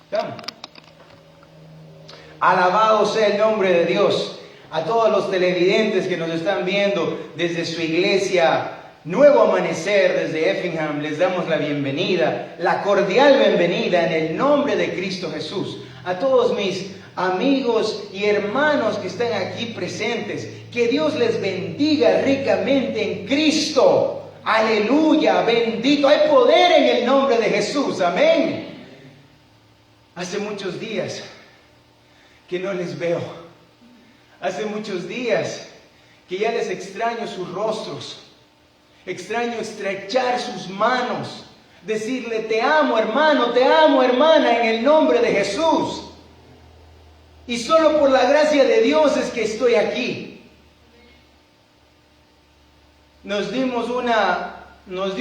Come. Alabado sea el nombre de Dios. A todos los televidentes que nos están viendo desde su iglesia Nuevo Amanecer, desde Effingham, les damos la bienvenida, la cordial bienvenida en el nombre de Cristo Jesús. A todos mis amigos y hermanos que están aquí presentes, que Dios les bendiga ricamente en Cristo. Aleluya, bendito. Hay poder en el nombre de Jesús, amén. Hace muchos días que no les veo. Hace muchos días que ya les extraño sus rostros. Extraño estrechar sus manos. Decirle, te amo hermano, te amo hermana, en el nombre de Jesús. Y solo por la gracia de Dios es que estoy aquí. Nos dio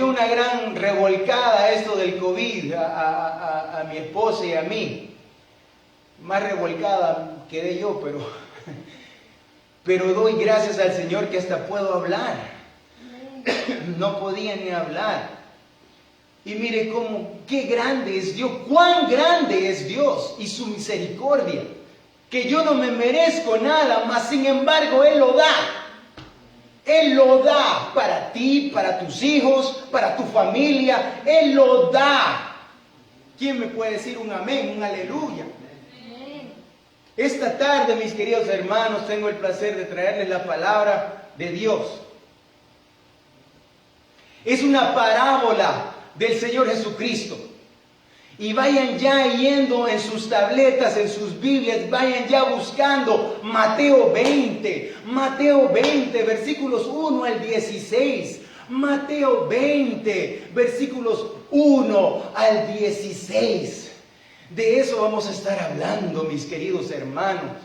una gran revolcada esto del COVID a mi esposa y a mí. Más revolcada quedé yo, pero doy gracias al Señor que hasta puedo hablar. No podía ni hablar. Y mire qué grande es Dios, cuán grande es Dios y su misericordia. Que yo no me merezco nada, mas sin embargo Él lo da. Él lo da para ti, para tus hijos, para tu familia. Él lo da. ¿Quién me puede decir un amén, un aleluya? Esta tarde, mis queridos hermanos, tengo el placer de traerles la palabra de Dios. Es una parábola del Señor Jesucristo. Y vayan ya yendo en sus tabletas, en sus Biblias, vayan ya buscando Mateo 20, versículos 1 al 16. Mateo 20, versículos 1 al 16. De eso vamos a estar hablando, mis queridos hermanos.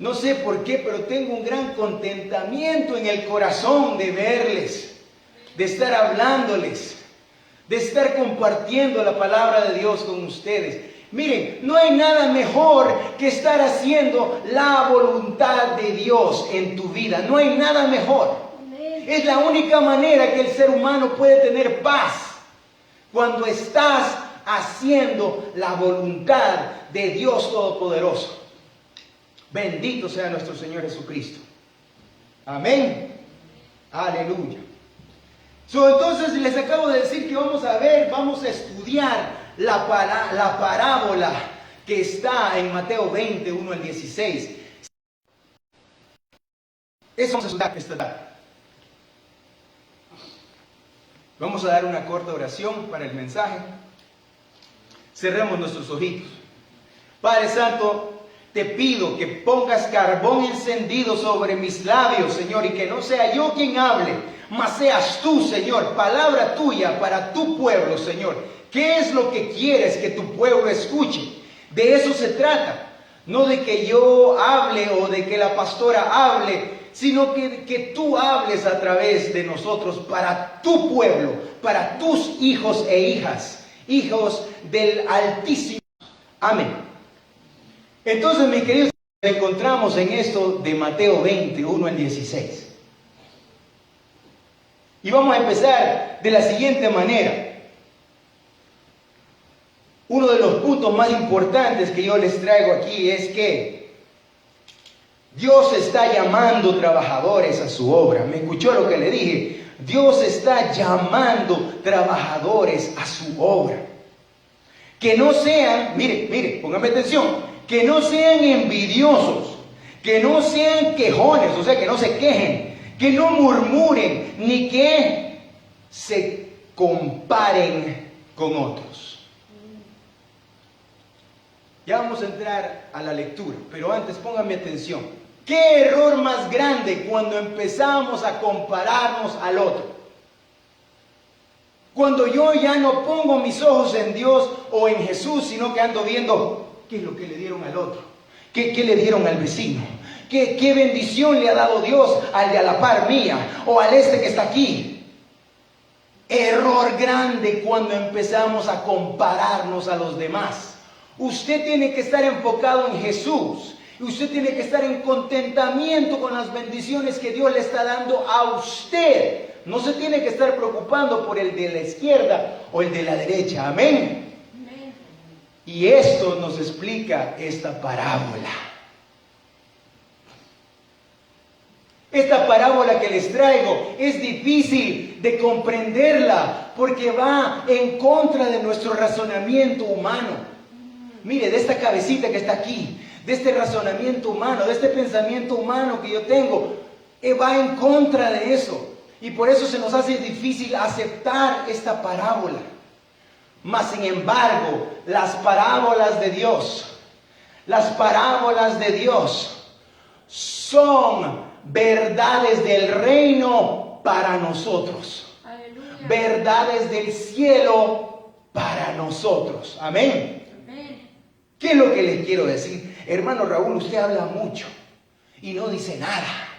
No sé por qué, pero tengo un gran contentamiento en el corazón de verles, de estar hablándoles, de estar compartiendo la palabra de Dios con ustedes. Miren, no hay nada mejor que estar haciendo la voluntad de Dios en tu vida. No hay nada mejor. Es la única manera que el ser humano puede tener paz. Cuando estás haciendo la voluntad de Dios Todopoderoso. Bendito sea nuestro Señor Jesucristo. Amén. Aleluya. Entonces les acabo de decir que vamos a estudiar la parábola que está en Mateo 20, 1 al 16. Eso vamos a estudiar esta tarde. Vamos a dar una corta oración para el mensaje. Cerremos nuestros ojitos. Padre Santo, te pido que pongas carbón encendido sobre mis labios, Señor, y que no sea yo quien hable, mas seas tú, Señor, palabra tuya para tu pueblo, Señor. ¿Qué es lo que quieres que tu pueblo escuche? De eso se trata. No de que yo hable o de que la pastora hable, sino que tú hables a través de nosotros para tu pueblo, para tus hijos e hijas, hijos del Altísimo. Amén. Entonces, mis queridos, nos encontramos en esto de Mateo 20, 1 al 16. Y vamos a empezar de la siguiente manera. Uno de los puntos más importantes que yo les traigo aquí es que Dios está llamando trabajadores a su obra. ¿Me escuchó lo que le dije? Dios está llamando trabajadores a su obra. Que no sean, mire, póngame atención, que no sean envidiosos, que no sean quejones, o sea, que no se quejen, que no murmuren, ni que se comparen con otros. Ya vamos a entrar a la lectura, pero antes póngame atención. ¿Qué error más grande cuando empezamos a compararnos al otro? Cuando yo ya no pongo mis ojos en Dios o en Jesús, sino que ando viendo qué es lo que le dieron al otro, qué le dieron al vecino, qué bendición le ha dado Dios al de a la par mía o al este que está aquí. Error grande cuando empezamos a compararnos a los demás. Usted tiene que estar enfocado en Jesús. Usted tiene que estar en contentamiento con las bendiciones que Dios le está dando a usted. No se tiene que estar preocupando por el de la izquierda o el de la derecha. Amén. Y esto nos explica esta parábola. Esta parábola que les traigo es difícil de comprenderla porque va en contra de nuestro razonamiento humano. Mire, de esta cabecita que está aquí, de este razonamiento humano, de este pensamiento humano que yo tengo, va en contra de eso. Y por eso se nos hace difícil aceptar esta parábola. Mas sin embargo, las parábolas de Dios son verdades del reino para nosotros. Aleluya. Verdades del cielo para nosotros. Amén. Amén. ¿Qué es lo que les quiero decir? Hermano Raúl, usted habla mucho y no dice nada.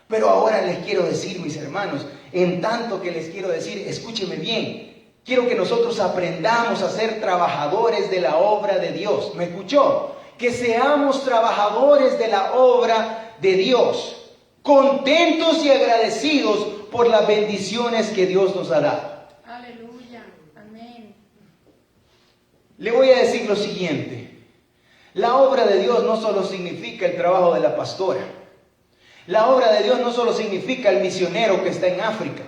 Pero ahora les quiero decir, mis hermanos, en tanto que les quiero decir, escúcheme bien. Quiero que nosotros aprendamos a ser trabajadores de la obra de Dios. ¿Me escuchó? Que seamos trabajadores de la obra de Dios. Contentos y agradecidos por las bendiciones que Dios nos ha dado. Aleluya. Amén. Le voy a decir lo siguiente. La obra de Dios no solo significa el trabajo de la pastora. La obra de Dios no solo significa el misionero que está en África.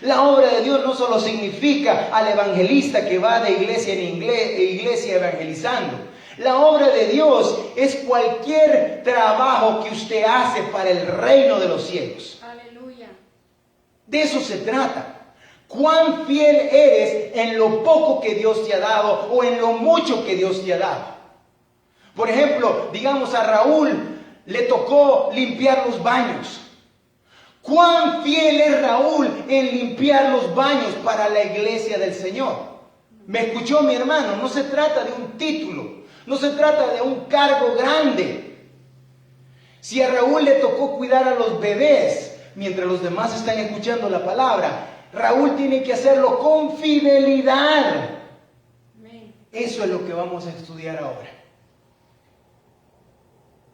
La obra de Dios no solo significa al evangelista que va de iglesia en iglesia evangelizando. La obra de Dios es cualquier trabajo que usted hace para el reino de los cielos. Aleluya. De eso se trata. Cuán fiel eres en lo poco que Dios te ha dado o en lo mucho que Dios te ha dado. Por ejemplo, digamos a Raúl le tocó limpiar los baños. ¿Cuán fiel es Raúl en limpiar los baños para la iglesia del Señor? ¿Me escuchó mi hermano? No se trata de un título, no se trata de un cargo grande. Si a Raúl le tocó cuidar a los bebés, mientras los demás están escuchando la palabra, Raúl tiene que hacerlo con fidelidad. Eso es lo que vamos a estudiar ahora.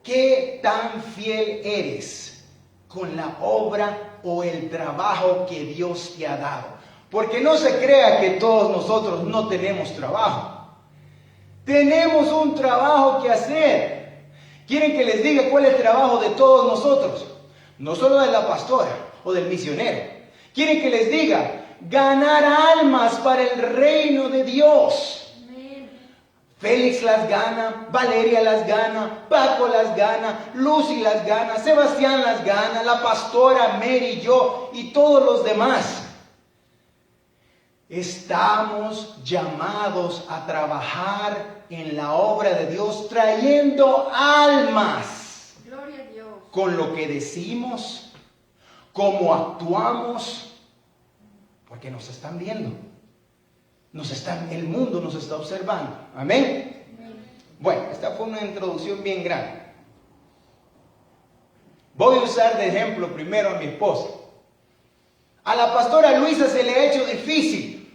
¿Qué tan fiel eres con la obra o el trabajo que Dios te ha dado? Porque no se crea que todos nosotros no tenemos trabajo. Tenemos un trabajo que hacer. ¿Quieren que les diga cuál es el trabajo de todos nosotros? No solo de la pastora o del misionero. ¿Quieren que les diga? Ganar almas para el reino de Dios. Félix las gana, Valeria las gana, Paco las gana, Lucy las gana, Sebastián las gana, la pastora Mary, yo y todos los demás. Estamos llamados a trabajar en la obra de Dios trayendo almas. Gloria a Dios. Con lo que decimos, cómo actuamos, porque nos están viendo. El mundo nos está observando. Amén. Bueno, esta fue una introducción bien grande. Voy a usar de ejemplo primero a mi esposa. A la pastora Luisa se le ha hecho difícil.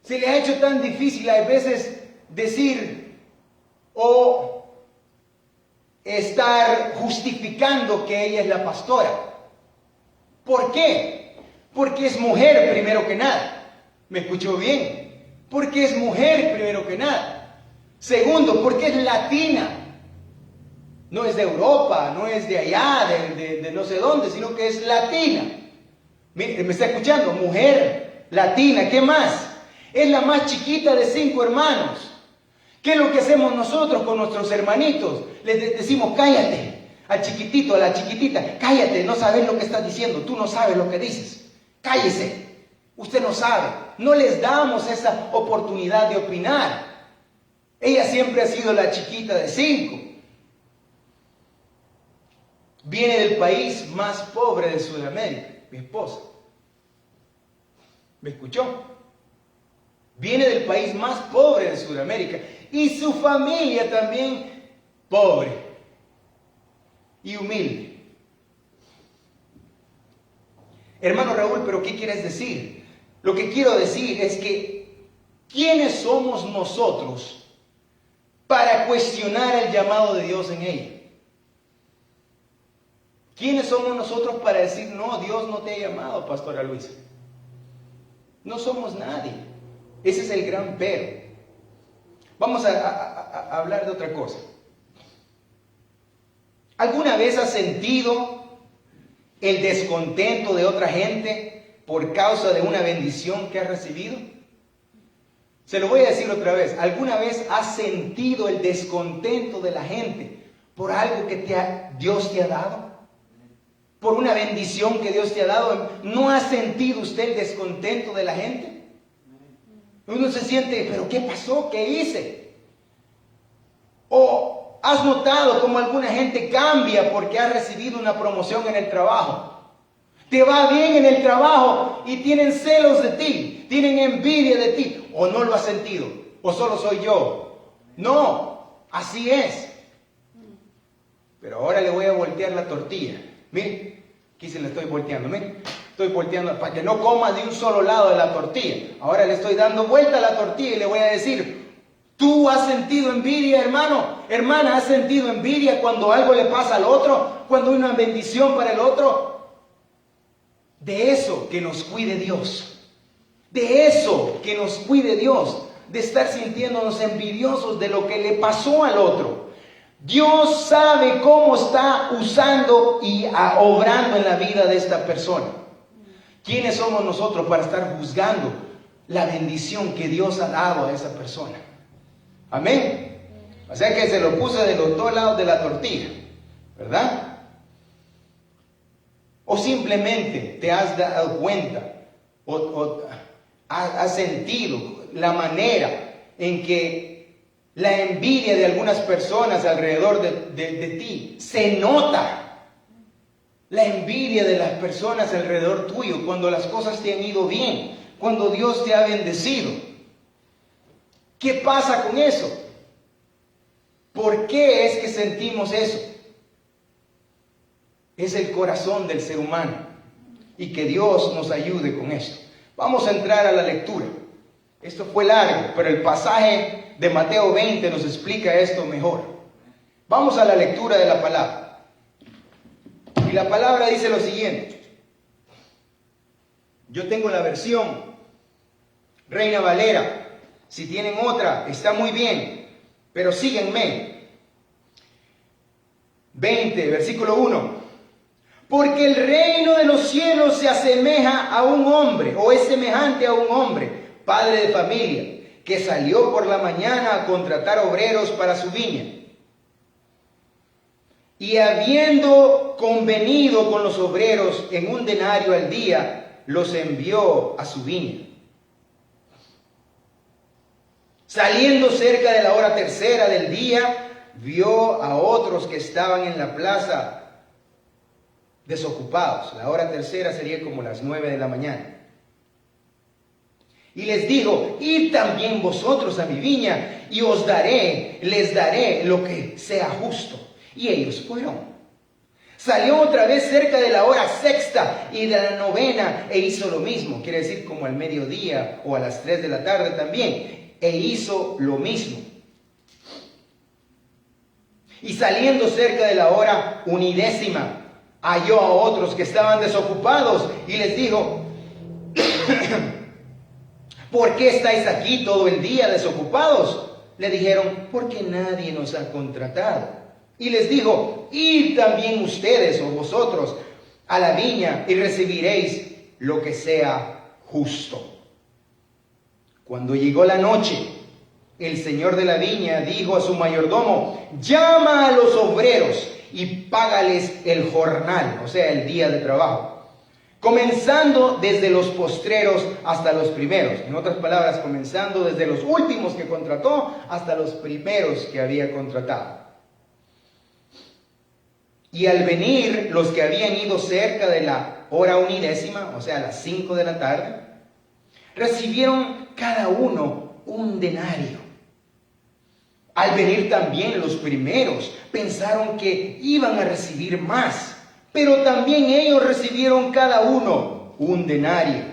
Se le ha hecho tan difícil a veces decir o estar justificando que ella es la pastora. ¿Por qué? Porque es mujer primero que nada. ¿Me escuchó bien? Porque es mujer primero que nada. Segundo, porque es latina. No es de Europa, no es de allá, de no sé dónde, sino que es latina. Mire, ¿me está escuchando? Mujer latina, ¿qué más? Es la más chiquita de 5 hermanos. ¿Qué es lo que hacemos nosotros con nuestros hermanitos? Les decimos, cállate, al chiquitito, a la chiquitita, cállate, no sabes lo que estás diciendo, tú no sabes lo que dices, cállese. Usted no sabe, no les damos esa oportunidad de opinar. Ella siempre ha sido la chiquita de 5. Viene del país más pobre de Sudamérica, mi esposa. ¿Me escuchó? Viene del país más pobre de Sudamérica y su familia también pobre y humilde. Hermano Raúl, ¿pero qué quieres decir? Lo que quiero decir es que ¿quiénes somos nosotros para cuestionar el llamado de Dios en ella? ¿Quiénes somos nosotros para decir, no, Dios no te ha llamado, pastora Luisa? No somos nadie. Ese es el gran pero. Vamos a hablar de otra cosa. ¿Alguna vez has sentido el descontento de otra gente por causa de una bendición que has recibido? Se lo voy a decir otra vez. ¿Alguna vez has sentido el descontento de la gente por algo que Dios te ha dado? Por una bendición que Dios te ha dado. ¿No ha sentido usted el descontento de la gente? Uno se siente, ¿pero qué pasó? ¿Qué hice? ¿O has notado cómo alguna gente cambia porque ha recibido una promoción en el trabajo? Te va bien en el trabajo y tienen celos de ti, tienen envidia de ti. ¿O no lo has sentido? ¿O solo soy yo? No, así es. Pero ahora le voy a voltear la tortilla. Miren, aquí se la estoy volteando, miren. Estoy volteando para que no coma de un solo lado de la tortilla. Ahora le estoy dando vuelta a la tortilla y le voy a decir, ¿tú has sentido envidia, hermano? Hermana, ¿has sentido envidia cuando algo le pasa al otro? Cuando hay una bendición para el otro. De eso que nos cuide Dios. De eso que nos cuide Dios. De estar sintiéndonos envidiosos de lo que le pasó al otro. Dios sabe cómo está usando y obrando en la vida de esta persona. ¿Quiénes somos nosotros para estar juzgando la bendición que Dios ha dado a esa persona? Amén. O sea que se lo puse de los dos lados de la tortilla, ¿verdad? O simplemente te has dado cuenta o has sentido la manera en que la envidia de algunas personas alrededor de ti se nota. La envidia de las personas alrededor tuyo cuando las cosas te han ido bien, cuando Dios te ha bendecido. ¿Qué pasa con eso? ¿Por qué es que sentimos eso? Es el corazón del ser humano. Y que Dios nos ayude con esto. Vamos a entrar a la lectura. Esto fue largo, pero el pasaje de Mateo 20 nos explica esto mejor. Vamos a la lectura de la palabra. Y la palabra dice lo siguiente. Yo tengo la versión Reina Valera. Si tienen otra, está muy bien. Pero síguenme. 20, versículo 1. Porque el reino de los cielos se asemeja a un hombre, o es semejante a un hombre, padre de familia, que salió por la mañana a contratar obreros para su viña. Y habiendo convenido con los obreros en 1 denario al día, los envió a su viña. Saliendo cerca de la hora tercera del día, vio a otros que estaban en la plaza desocupados. La hora tercera sería como las 9 de la mañana. Y les dijo, id también vosotros a mi viña, y les daré lo que sea justo. Y ellos fueron. Salió otra vez cerca de la hora sexta y de la novena e hizo lo mismo. Quiere decir como al mediodía o a las 3 de la tarde también. E hizo lo mismo. Y saliendo cerca de la hora 1:10, halló a otros que estaban desocupados y les dijo, ¿por qué estáis aquí todo el día desocupados? Le dijeron, porque nadie nos ha contratado. Y les dijo, id también ustedes o vosotros a la viña y recibiréis lo que sea justo. Cuando llegó la noche, el señor de la viña dijo a su mayordomo, llama a los obreros y págales el jornal, o sea, el día de trabajo, comenzando desde los postreros hasta los primeros. En otras palabras, comenzando desde los últimos que contrató hasta los primeros que había contratado. Y al venir los que habían ido cerca de la hora 1:10, o sea, a las 5 de la tarde, recibieron cada uno 1 denario. Al venir también los primeros, pensaron que iban a recibir más, pero también ellos recibieron cada uno 1 denario.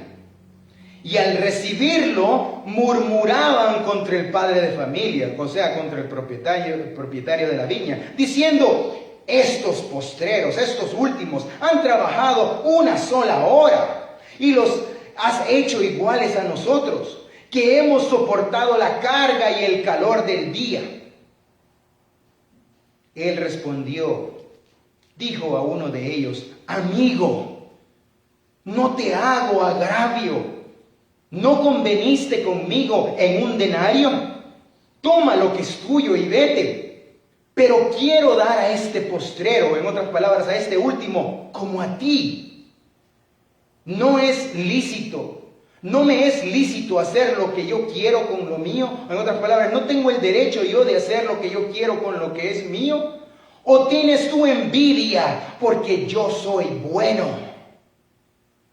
Y al recibirlo, murmuraban contra el padre de familia, o sea, contra el propietario de la viña, diciendo, estos postreros, estos últimos, han trabajado 1 sola hora y los has hecho iguales a nosotros, que hemos soportado la carga y el calor del día. Él respondió, dijo a uno de ellos, amigo, no te hago agravio, ¿no conveniste conmigo en un denario? Toma lo que es tuyo y vete, pero quiero dar a este postrero, en otras palabras, a este último, como a ti. No es lícito. No me es lícito hacer lo que yo quiero con lo mío. En otras palabras, ¿no tengo el derecho yo de hacer lo que yo quiero con lo que es mío? ¿O tienes tú envidia porque yo soy bueno?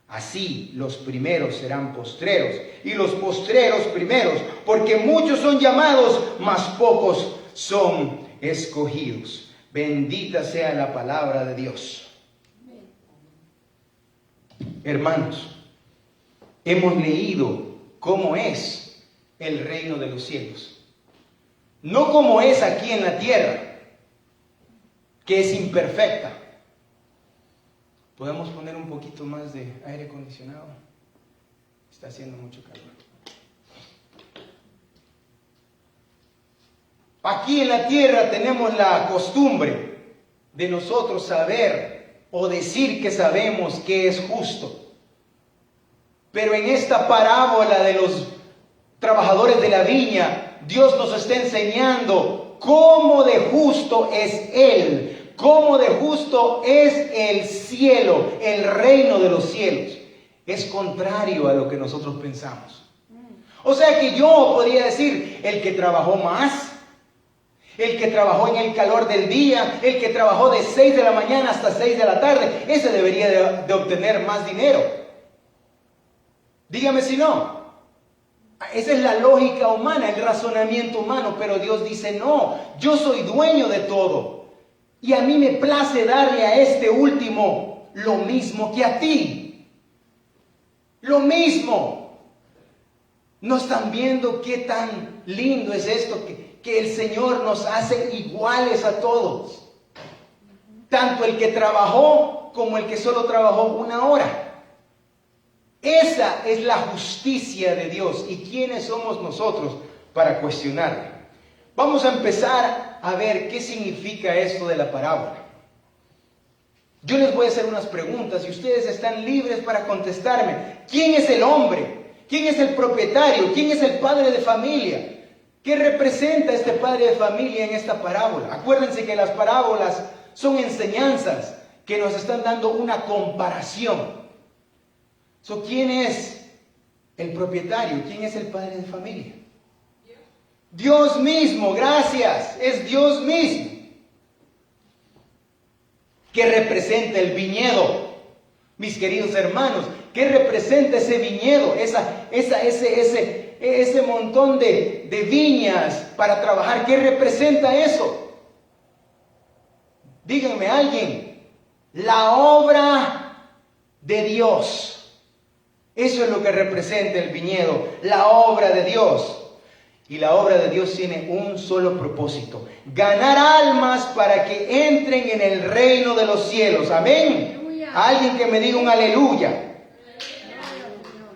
Así los primeros serán postreros y los postreros primeros, porque muchos son llamados, mas pocos son escogidos. Bendita sea la palabra de Dios. Hermanos, hemos leído cómo es el reino de los cielos. No como es aquí en la tierra, que es imperfecta. ¿Podemos poner un poquito más de aire acondicionado? Está haciendo mucho calor. Aquí en la tierra tenemos la costumbre de nosotros saber o decir que sabemos que es justo. Pero en esta parábola de los trabajadores de la viña, Dios nos está enseñando cómo de justo es Él, cómo de justo es el cielo, el reino de los cielos. Es contrario a lo que nosotros pensamos. O sea que yo podría decir, el que trabajó más, el que trabajó en el calor del día, el que trabajó de 6 de la mañana hasta 6 de la tarde, ese debería de obtener más dinero. Dígame si no. Esa es la lógica humana, el razonamiento humano, pero Dios dice no, yo soy dueño de todo y a mí me place darle a este último lo mismo que a ti. Lo mismo. ¿No están viendo qué tan lindo es esto? Que el Señor nos hace iguales a todos. Tanto el que trabajó como el que solo trabajó una hora. Esa es la justicia de Dios. ¿Y quiénes somos nosotros para cuestionarla? Vamos a empezar a ver qué significa esto de la parábola. Yo les voy a hacer unas preguntas y ustedes están libres para contestarme. ¿Quién es el hombre? ¿Quién es el propietario? ¿Quién es el padre de familia? ¿Qué representa este padre de familia en esta parábola? Acuérdense que las parábolas son enseñanzas que nos están dando una comparación. ¿Quién es el propietario? ¿Quién es el padre de familia? Dios mismo, gracias, es Dios mismo. ¿Qué representa el viñedo? Mis queridos hermanos, ¿qué representa ese viñedo? Ese montón de viñas para trabajar, ¿qué representa eso? Díganme alguien, la obra de Dios. Eso es lo que representa el viñedo, la obra de Dios. Y la obra de Dios tiene un solo propósito: ganar almas para que entren en el reino de los cielos. Amén. Aleluya. Alguien que me diga un aleluya.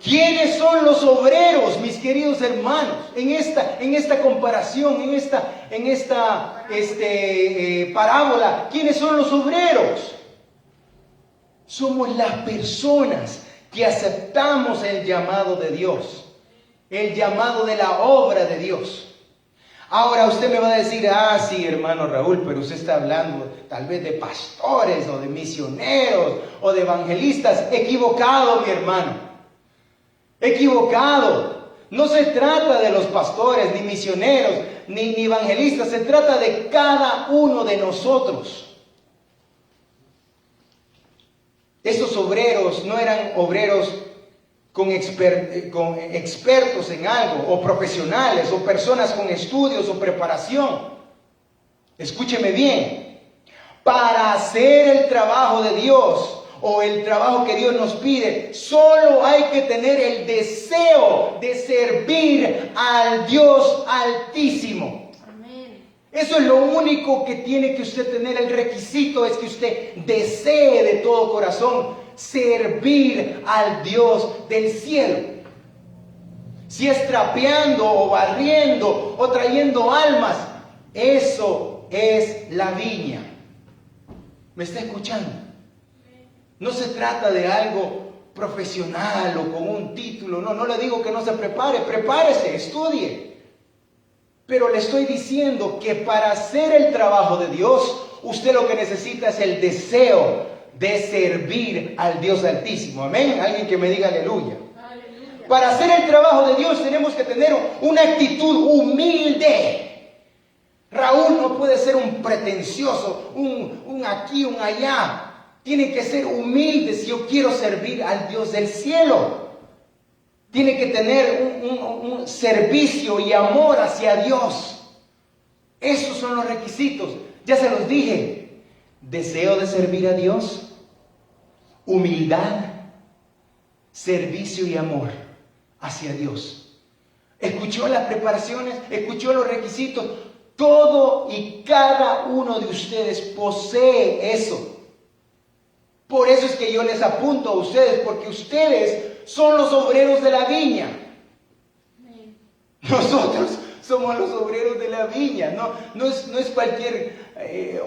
¿Quiénes son los obreros, mis queridos hermanos? En esta comparación, en esta parábola, ¿quiénes son los obreros? Somos las personas que aceptamos el llamado de Dios, el llamado de la obra de Dios. Ahora usted me va a decir, sí, hermano Raúl, pero usted está hablando tal vez de pastores o de misioneros o de evangelistas. Equivocado, mi hermano. Equivocado. No se trata de los pastores, ni misioneros, ni evangelistas. Se trata de cada uno de nosotros. Estos obreros no eran obreros con expertos en algo, o profesionales, o personas con estudios o preparación. Escúcheme bien. Para hacer el trabajo de Dios, o el trabajo que Dios nos pide, solo hay que tener el deseo de servir al Dios Altísimo. Eso es lo único que tiene que usted tener. El requisito es que usted desee de todo corazón servir al Dios del cielo. si es trapeando o barriendo o trayendo almas, eso es la viña. ¿Me está escuchando? No se trata de algo profesional o con un título. No le digo que no se prepare, prepárese, estudie. Pero le estoy diciendo que para hacer el trabajo de Dios, usted lo que necesita es el deseo de servir al Dios Altísimo. Amén. Alguien que me diga aleluya. Aleluya. Para hacer el trabajo de Dios tenemos que tener una actitud humilde. Raúl no puede ser un pretencioso, un aquí, un allá. Tiene que ser humilde si yo quiero servir al Dios del cielo. Tiene que tener un servicio y amor hacia Dios. Esos son los requisitos. Ya se los dije. Deseo de servir a Dios, humildad, servicio y amor hacia Dios. ¿Escuchó las preparaciones? ¿Escuchó los requisitos? Todo y cada uno de ustedes posee eso. Por eso es que yo les apunto a ustedes, porque ustedes son los obreros de la viña. Nosotros somos los obreros de la viña. No es cualquier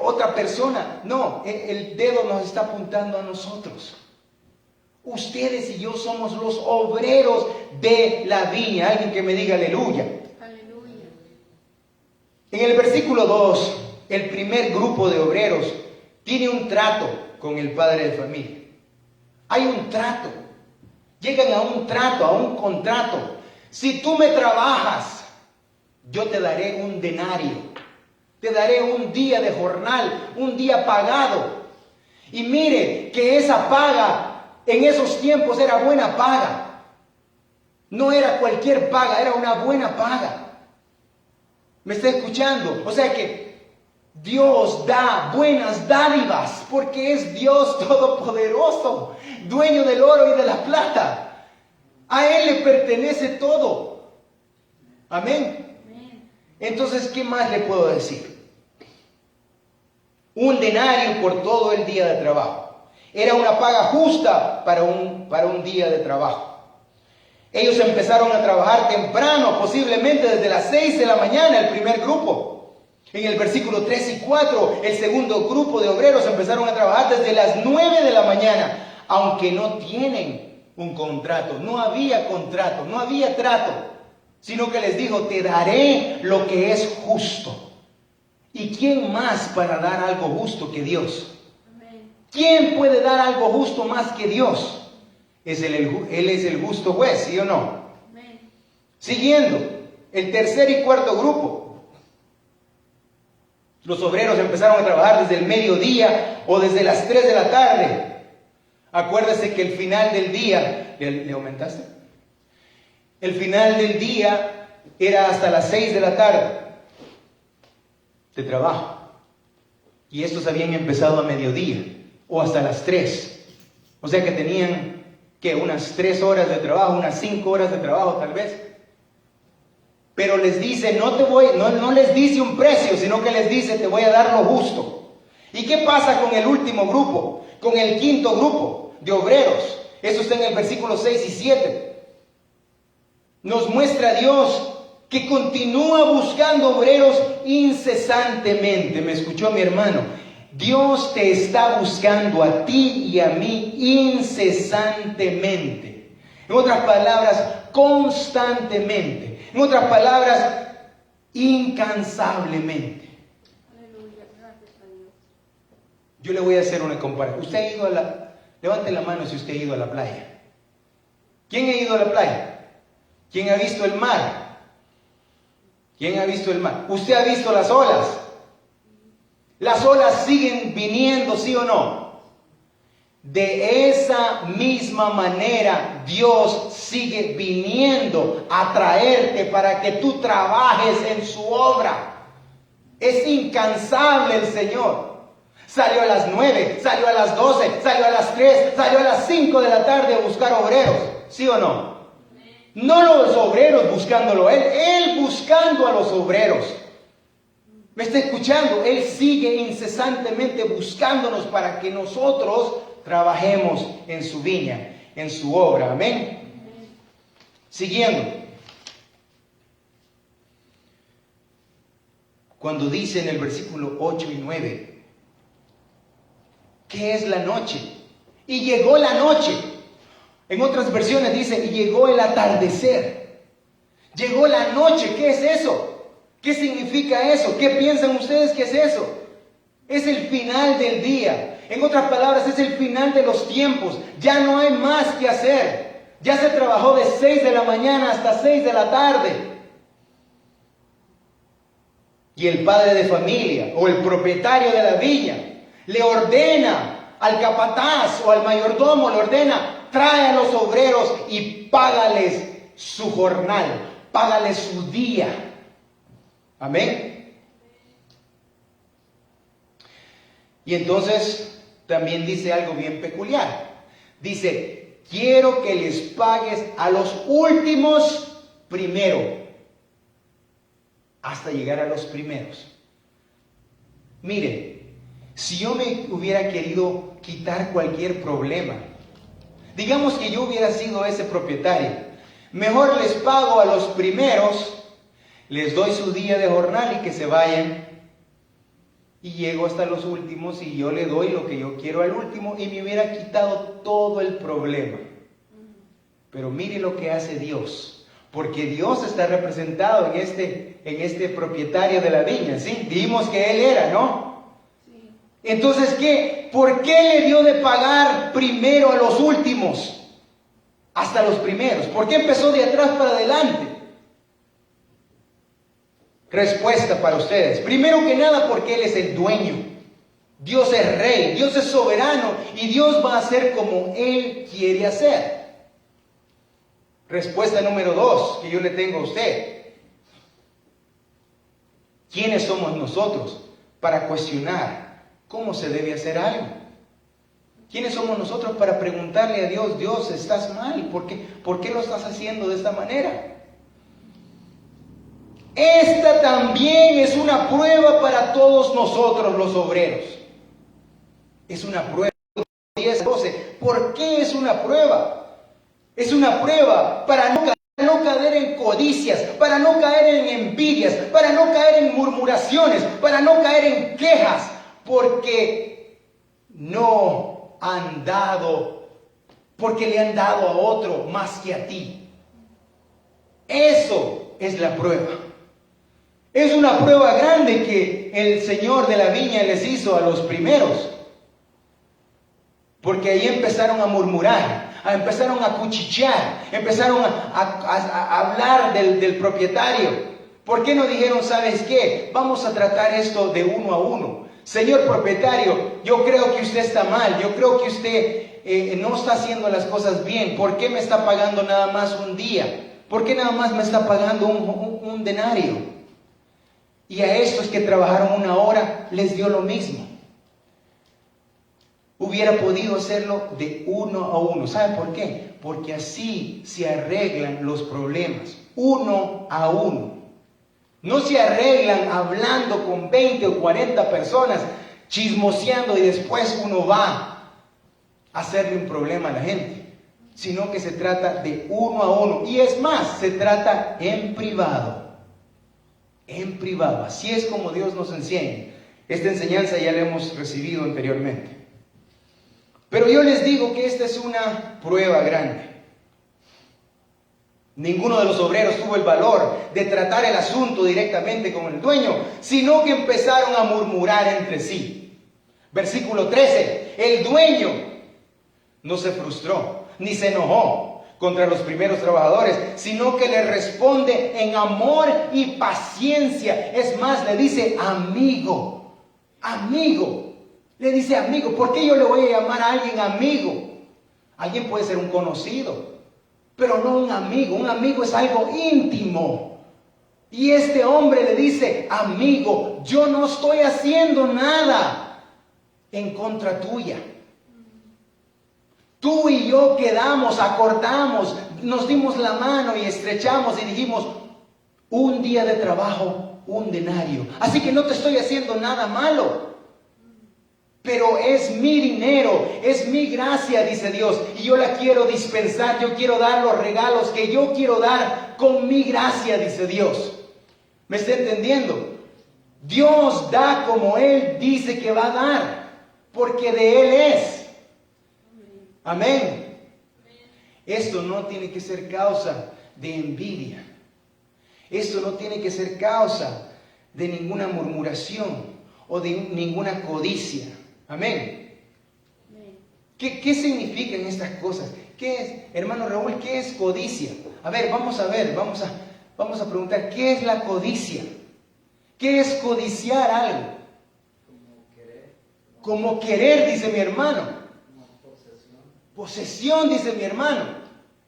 otra persona. No, el dedo nos está apuntando a nosotros. Ustedes y yo somos los obreros de la viña. Alguien que me diga aleluya. Aleluya. En el versículo 2, el primer grupo de obreros tiene un trato con el padre de familia. Hay un trato. Llegan a un trato, a un contrato. Si tú me trabajas, yo te daré un denario. Te daré un día de jornal, un día pagado. Y mire que esa paga en esos tiempos era buena paga. No era cualquier paga, era una buena paga. ¿Me está escuchando? O sea que Dios da buenas dádivas porque es Dios todopoderoso, dueño del oro y de la plata. A Él le pertenece todo. Amén. Entonces, ¿qué más le puedo decir? Un denario por todo el día de trabajo. Era una paga justa para un día de trabajo. Ellos empezaron a trabajar temprano, posiblemente desde las 6 de la mañana, el primer grupo. En el versículo 3 y 4, el segundo grupo de obreros empezaron a trabajar desde las 9 de la mañana, aunque no tienen un contrato. No había contrato, no había trato, sino que les dijo, te daré lo que es justo. ¿Y quién más para dar algo justo que Dios? ¿Quién puede dar algo justo más que Dios? Él es el justo juez, ¿sí o no? Siguiendo, el tercer y cuarto grupo. Los obreros empezaron a trabajar desde el mediodía o desde las 3 de la tarde. Acuérdese que el final del día, ¿le aumentaste? El final del día era hasta las 6 de la tarde de trabajo. Y estos habían empezado a mediodía o hasta las 3. O sea que tenían, unas 3 horas de trabajo, unas 5 horas de trabajo tal vez. Pero les dice, no les dice un precio, sino que les dice, te voy a dar lo justo. ¿Y qué pasa con el último grupo? Con el quinto grupo de obreros. Eso está en el versículo 6 y 7. Nos muestra Dios que continúa buscando obreros incesantemente. ¿Me escuchó mi hermano? Dios te está buscando a ti y a mí incesantemente. En otras palabras, constantemente. En otras palabras, incansablemente. Aleluya, gracias a Dios. Yo le voy a hacer una comparación. ¿Usted ha ido levante la mano si usted ha ido a la playa? ¿Quién ha ido a la playa? ¿Quién ha visto el mar? ¿Quién ha visto el mar? ¿Usted ha visto las olas? Las olas siguen viniendo, ¿sí o no? De esa misma manera, Dios sigue viniendo a traerte para que tú trabajes en su obra. Es incansable el Señor. Salió a las 9, salió a las 12, salió a las 3, salió a las 5 de la tarde a buscar obreros. ¿Sí o no? No los obreros buscándolo, Él buscando a los obreros. ¿Me está escuchando? Él sigue incesantemente buscándonos para que nosotros trabajemos en su viña, en su obra. Amén. Siguiendo. cuando dice en el versículo 8 y 9, ¿qué es la noche? Y llegó la noche. En otras versiones dice, y llegó el atardecer. Llegó la noche, ¿qué es eso? ¿Qué significa eso? ¿Qué piensan ustedes que es eso? Es el final del día. En otras palabras, es el final de los tiempos. Ya no hay más que hacer. Ya se trabajó de 6 de la mañana hasta 6 de la tarde. Y el padre de familia o el propietario de la viña le ordena al capataz o al mayordomo, le ordena, trae a los obreros y págales su jornal, págales su día. Amén. Y entonces también dice algo bien peculiar. Dice, quiero que les pagues a los últimos primero, hasta llegar a los primeros. Mire, si yo me hubiera querido quitar cualquier problema, digamos que yo hubiera sido ese propietario, mejor les pago a los primeros, les doy su día de jornal y que se vayan, y llego hasta los últimos y yo le doy lo que yo quiero al último y me hubiera quitado todo el problema. Pero mire lo que hace Dios, porque Dios está representado en este propietario de la viña, ¿sí? Dijimos que él era, ¿no? Entonces, ¿qué? ¿Por qué le dio de pagar primero a los últimos hasta los primeros? ¿Por qué empezó de atrás para adelante? Respuesta para ustedes. Primero que nada, porque Él es el dueño. Dios es rey, Dios es soberano y Dios va a hacer como Él quiere hacer. Respuesta número 2 que yo le tengo a usted. ¿Quiénes somos nosotros para cuestionar cómo se debe hacer algo? ¿Quiénes somos nosotros para preguntarle a Dios, Dios, estás mal? ¿Por qué lo estás haciendo de esta manera? Esta también es una prueba para todos nosotros los obreros. Es una prueba. 10, 12. ¿Por qué es una prueba? Es una prueba para no caer en codicias, para no caer en envidias, para no caer en murmuraciones, para no caer en quejas, porque no han dado, porque le han dado a otro más que a ti. Eso es la prueba. Es una prueba grande que el Señor de la viña les hizo a los primeros, porque ahí empezaron a murmurar, empezaron a cuchichear, empezaron a hablar del propietario. ¿Por qué no dijeron, sabes qué? Vamos a tratar esto de uno a uno. Señor propietario, yo creo que usted está mal, yo creo que usted no está haciendo las cosas bien. ¿Por qué me está pagando nada más un día? ¿Por qué nada más me está pagando un denario? Y a estos que trabajaron 1 hora les dio lo mismo. Hubiera podido hacerlo de uno a uno. ¿Saben por qué? Porque así se arreglan los problemas, uno a uno. No se arreglan hablando con 20 o 40 personas, chismoseando y después uno va a hacerle un problema a la gente. Sino que se trata de uno a uno. Y es más, se trata en privado. En privado. Así es como Dios nos enseña. Esta enseñanza ya la hemos recibido anteriormente. Pero yo les digo que esta es una prueba grande. Ninguno de los obreros tuvo el valor de tratar el asunto directamente con el dueño, sino que empezaron a murmurar entre sí. Versículo 13. El dueño no se frustró, ni se enojó contra los primeros trabajadores, sino que le responde en amor y paciencia. Es más, le dice amigo, amigo. Le dice amigo. ¿Por qué yo le voy a llamar a alguien amigo? Alguien puede ser un conocido, pero no un amigo. Un amigo es algo íntimo. Y este hombre le dice, amigo, yo no estoy haciendo nada en contra tuya. Tú y yo quedamos, acordamos, nos dimos la mano y estrechamos y dijimos, un día de trabajo, un denario. Así que no te estoy haciendo nada malo. Pero es mi dinero, es mi gracia, dice Dios, y yo la quiero dispensar, yo quiero dar los regalos que yo quiero dar con mi gracia, dice Dios. ¿Me está entendiendo? Dios da como Él dice que va a dar, porque de Él es. Amén. Esto no tiene que ser causa de envidia. Esto no tiene que ser causa de ninguna murmuración o de ninguna codicia. Amén. ¿Qué significan estas cosas? ¿Qué es, hermano Raúl, qué es codicia? A ver, vamos a preguntar, ¿qué es la codicia? ¿Qué es codiciar algo? Como querer, dice mi hermano. Posesión, dice mi hermano.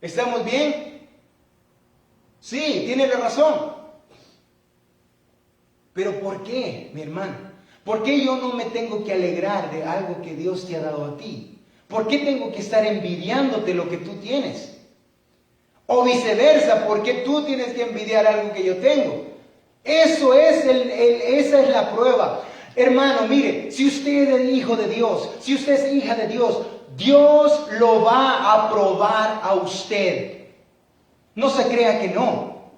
¿Estamos bien? Sí, tiene la razón. Pero ¿por qué, mi hermano? ¿Por qué yo no me tengo que alegrar de algo que Dios te ha dado a ti? ¿Por qué tengo que estar envidiándote lo que tú tienes? O viceversa, ¿por qué tú tienes que envidiar algo que yo tengo? Esa es la prueba. Hermano, mire, si usted es hijo de Dios, si usted es hija de Dios, Dios lo va a probar a usted. No se crea que no.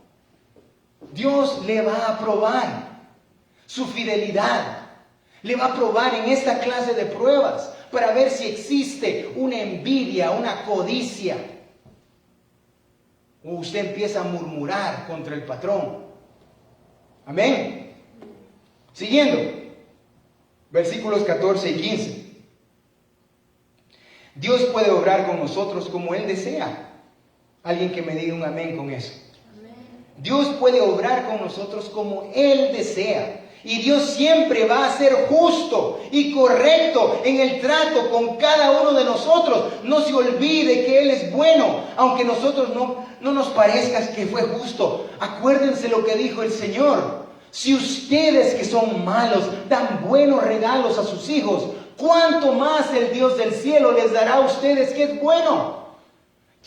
Dios le va a probar su fidelidad. Le va a probar en esta clase de pruebas para ver si existe una envidia, una codicia. O usted empieza a murmurar contra el patrón. Amén. Siguiendo. Versículos 14 y 15. Dios puede obrar con nosotros como Él desea. Alguien que me diga un amén con eso. Amén. Dios puede obrar con nosotros como Él desea. Y Dios siempre va a ser justo y correcto en el trato con cada uno de nosotros. No se olvide que Él es bueno, aunque nosotros no nos parezca que fue justo. Acuérdense lo que dijo el Señor. Si ustedes que son malos dan buenos regalos a sus hijos, ¿cuánto más el Dios del cielo les dará a ustedes que es bueno?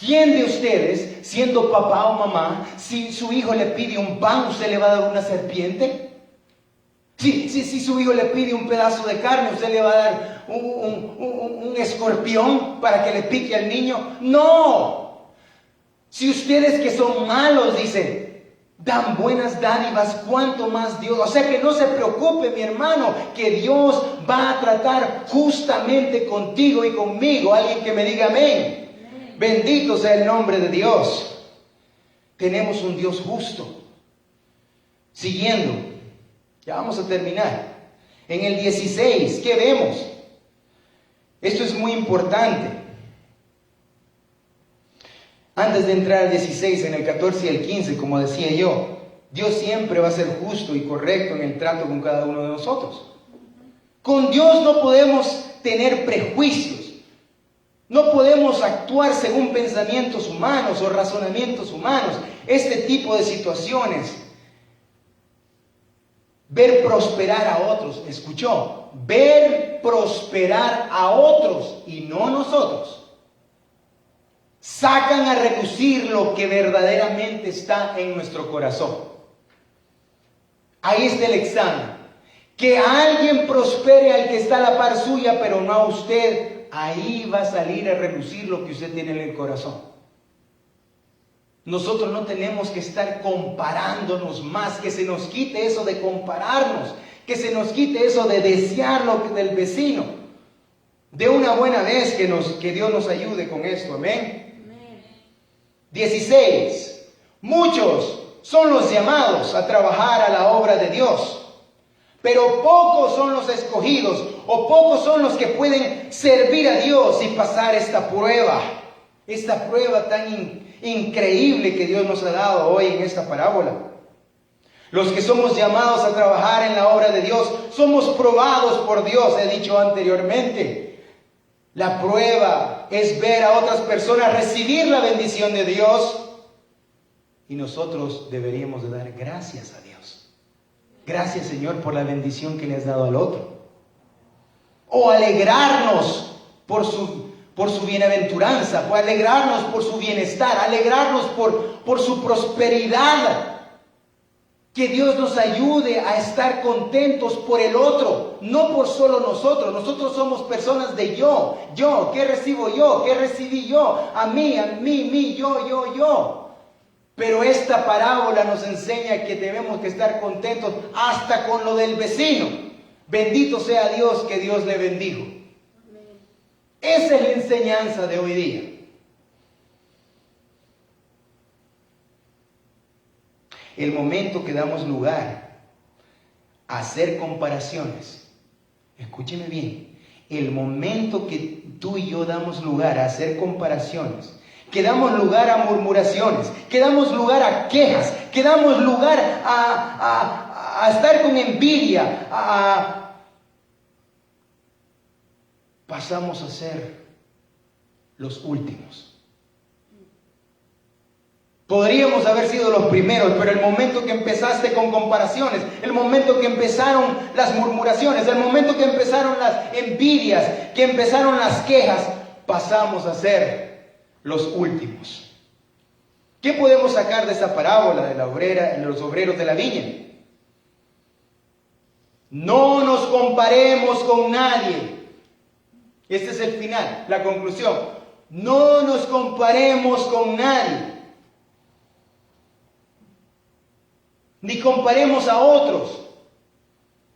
¿Quién de ustedes, siendo papá o mamá, si su hijo le pide un pan, usted le va a dar una serpiente? Si su hijo le pide un pedazo de carne, ¿usted le va a dar un escorpión para que le pique al niño? No. Si ustedes que son malos, dice, dan buenas dádivas, ¿cuánto más Dios? O sea que no se preocupe, mi hermano, que Dios va a tratar justamente contigo y conmigo. Alguien que me diga amén. Amén. Bendito sea el nombre de Dios. Tenemos un Dios justo. Siguiendo. Ya vamos a terminar. En el 16, ¿qué vemos? Esto es muy importante. Antes de entrar al 16, en el 14 y el 15, como decía yo, Dios siempre va a ser justo y correcto en el trato con cada uno de nosotros. Con Dios no podemos tener prejuicios. No podemos actuar según pensamientos humanos o razonamientos humanos. Este tipo de situaciones. Ver prosperar a otros. ¿Escuchó? Ver prosperar a otros y no nosotros. Sacan a relucir lo que verdaderamente está en nuestro corazón. Ahí está el examen. Que alguien prospere al que está a la par suya, pero no a usted. Ahí va a salir a relucir lo que usted tiene en el corazón. Nosotros no tenemos que estar comparándonos más, que se nos quite eso de compararnos, que se nos quite eso de desear lo del vecino. De una buena vez que Dios nos ayude con esto, amén. 16. Muchos son los llamados a trabajar a la obra de Dios, pero pocos son los escogidos, o pocos son los que pueden servir a Dios y pasar esta prueba tan increíble que Dios nos ha dado hoy en esta parábola. Los que somos llamados a trabajar en la obra de Dios, somos probados por Dios, he dicho anteriormente. La prueba es ver a otras personas recibir la bendición de Dios y nosotros deberíamos de dar gracias a Dios. Gracias, Señor, por la bendición que le has dado al otro. O alegrarnos por su bienaventuranza, por alegrarnos por su bienestar, alegrarnos por su prosperidad. Que Dios nos ayude a estar contentos por el otro, no por solo nosotros. Nosotros somos personas de yo. ¿Qué recibo yo? ¿Qué recibí yo? A mí, yo. Pero esta parábola nos enseña que debemos que estar contentos hasta con lo del vecino. Bendito sea Dios, que Dios le bendijo. Esa es la enseñanza de hoy día. El momento que damos lugar a hacer comparaciones, escúcheme bien, el momento que tú y yo damos lugar a hacer comparaciones, que damos lugar a murmuraciones, que damos lugar a quejas, que damos lugar a estar con envidia, pasamos a ser los últimos. Podríamos haber sido los primeros, pero el momento que empezaste con comparaciones, el momento que empezaron las murmuraciones, el momento que empezaron las envidias, que empezaron las quejas, pasamos a ser los últimos. ¿Qué podemos sacar de esta parábola de los obreros de la viña? No nos comparemos con nadie. Este es el final, la conclusión. No nos comparemos con nadie. Ni comparemos a otros.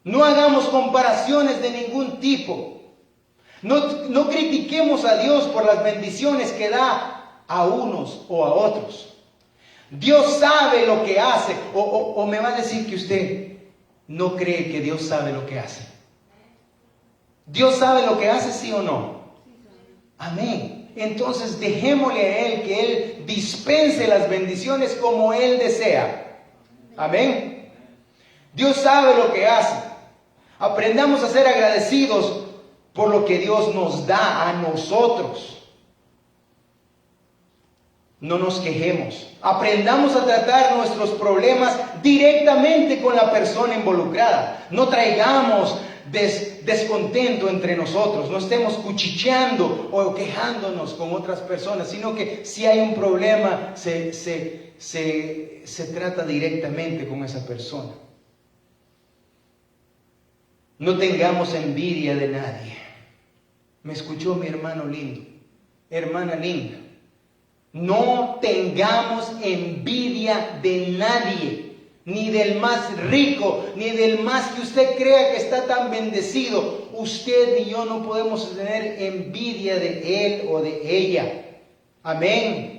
No hagamos comparaciones de ningún tipo. No critiquemos a Dios por las bendiciones que da a unos o a otros. Dios sabe lo que hace. O me va a decir que usted no cree que Dios sabe lo que hace. ¿Dios sabe lo que hace, sí o no? Amén. Entonces dejémosle a Él que Él dispense las bendiciones como Él desea. Amén. Dios sabe lo que hace. Aprendamos a ser agradecidos por lo que Dios nos da a nosotros. No nos quejemos. Aprendamos a tratar nuestros problemas directamente con la persona involucrada. No traigamos descontento entre nosotros. No estemos cuchicheando o quejándonos con otras personas, sino que si hay un problema se trata directamente con esa persona. No tengamos envidia de nadie. Me escuchó mi hermano lindo, hermana linda. No tengamos envidia de nadie, ni del más rico, ni del más que usted crea que está tan bendecido. Usted y yo no podemos tener envidia de él o de ella. Amén.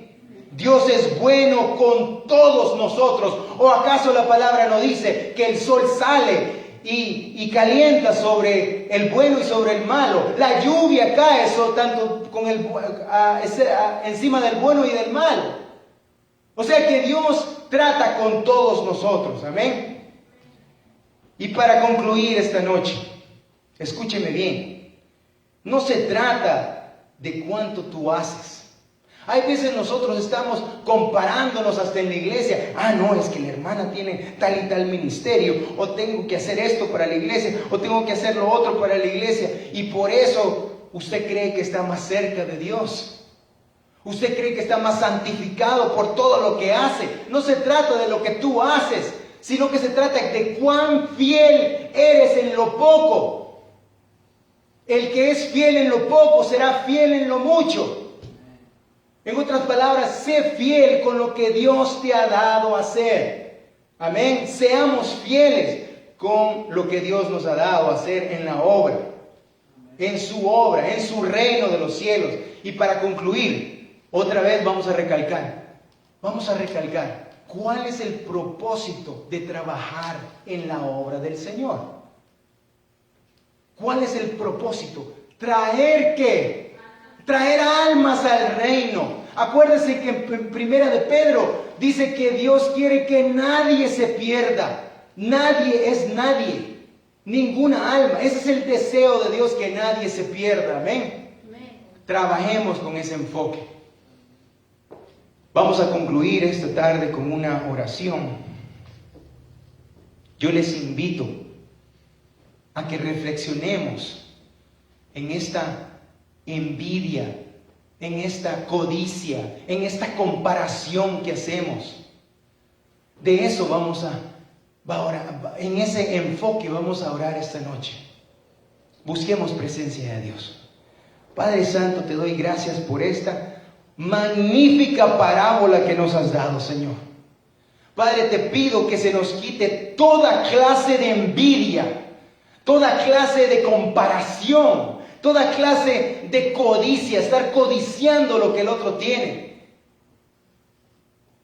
Dios es bueno con todos nosotros. ¿O acaso la palabra no dice que el sol sale y calienta sobre el bueno y sobre el malo? La lluvia cae tanto con encima del bueno y del malo. O sea que Dios trata con todos nosotros. Amén. Y para concluir esta noche, escúcheme bien. No se trata de cuánto tú haces. Hay veces nosotros estamos comparándonos hasta en la iglesia. No, es que la hermana tiene tal y tal ministerio, o tengo que hacer esto para la iglesia, o tengo que hacer lo otro para la iglesia, y por eso usted cree que está más cerca de Dios. Usted cree que está más santificado por todo lo que hace. No se trata de lo que tú haces, sino que se trata de cuán fiel eres en lo poco. El que es fiel en lo poco será fiel en lo mucho. En otras palabras, sé fiel con lo que Dios te ha dado a hacer. Amén. Seamos fieles con lo que Dios nos ha dado a hacer en la obra, en su reino de los cielos. Y para concluir, otra vez vamos a recalcar, ¿cuál es el propósito de trabajar en la obra del Señor? ¿Cuál es el propósito? ¿Traer qué? Traer almas al reino. Acuérdense que en Primera de Pedro dice que Dios quiere que nadie se pierda. Nadie es nadie. Ninguna alma. Ese es el deseo de Dios, que nadie se pierda. Amén. Trabajemos con ese enfoque. Vamos a concluir esta tarde con una oración. Yo les invito a que reflexionemos en esta envidia, en esta codicia, en esta comparación que hacemos. De eso vamos a orar, en ese enfoque vamos a orar esta noche. Busquemos presencia de Dios. Padre Santo, te doy gracias por esta magnífica parábola que nos has dado, Señor. Padre, te pido que se nos quite toda clase de envidia, toda clase de comparación, toda clase de codicia, estar codiciando lo que el otro tiene.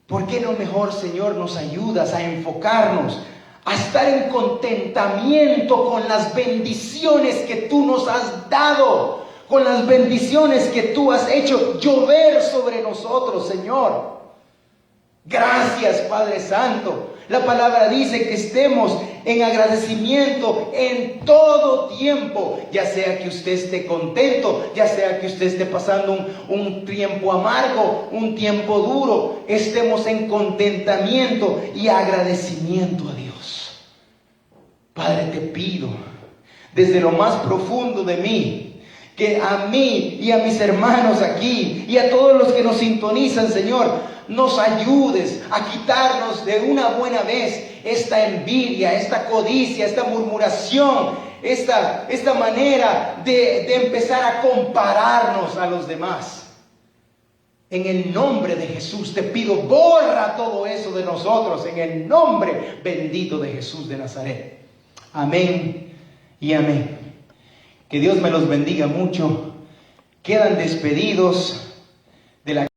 ¿Por qué no mejor, Señor, nos ayudas a enfocarnos, a estar en contentamiento con las bendiciones que tú nos has dado, con las bendiciones que tú has hecho llover sobre nosotros, Señor? Gracias, Padre Santo. La palabra dice que estemos en agradecimiento en todo tiempo, ya sea que usted esté contento, ya sea que usted esté pasando un tiempo amargo, un tiempo duro, estemos en contentamiento y agradecimiento a Dios. Padre, te pido desde lo más profundo de mí, que a mí y a mis hermanos aquí y a todos los que nos sintonizan, Señor, nos ayudes a quitarnos de una buena vez esta envidia, esta codicia, esta murmuración, esta manera de empezar a compararnos a los demás. En el nombre de Jesús te pido, borra todo eso de nosotros, en el nombre bendito de Jesús de Nazaret. Amén y amén. Que Dios me los bendiga mucho. Quedan despedidos de la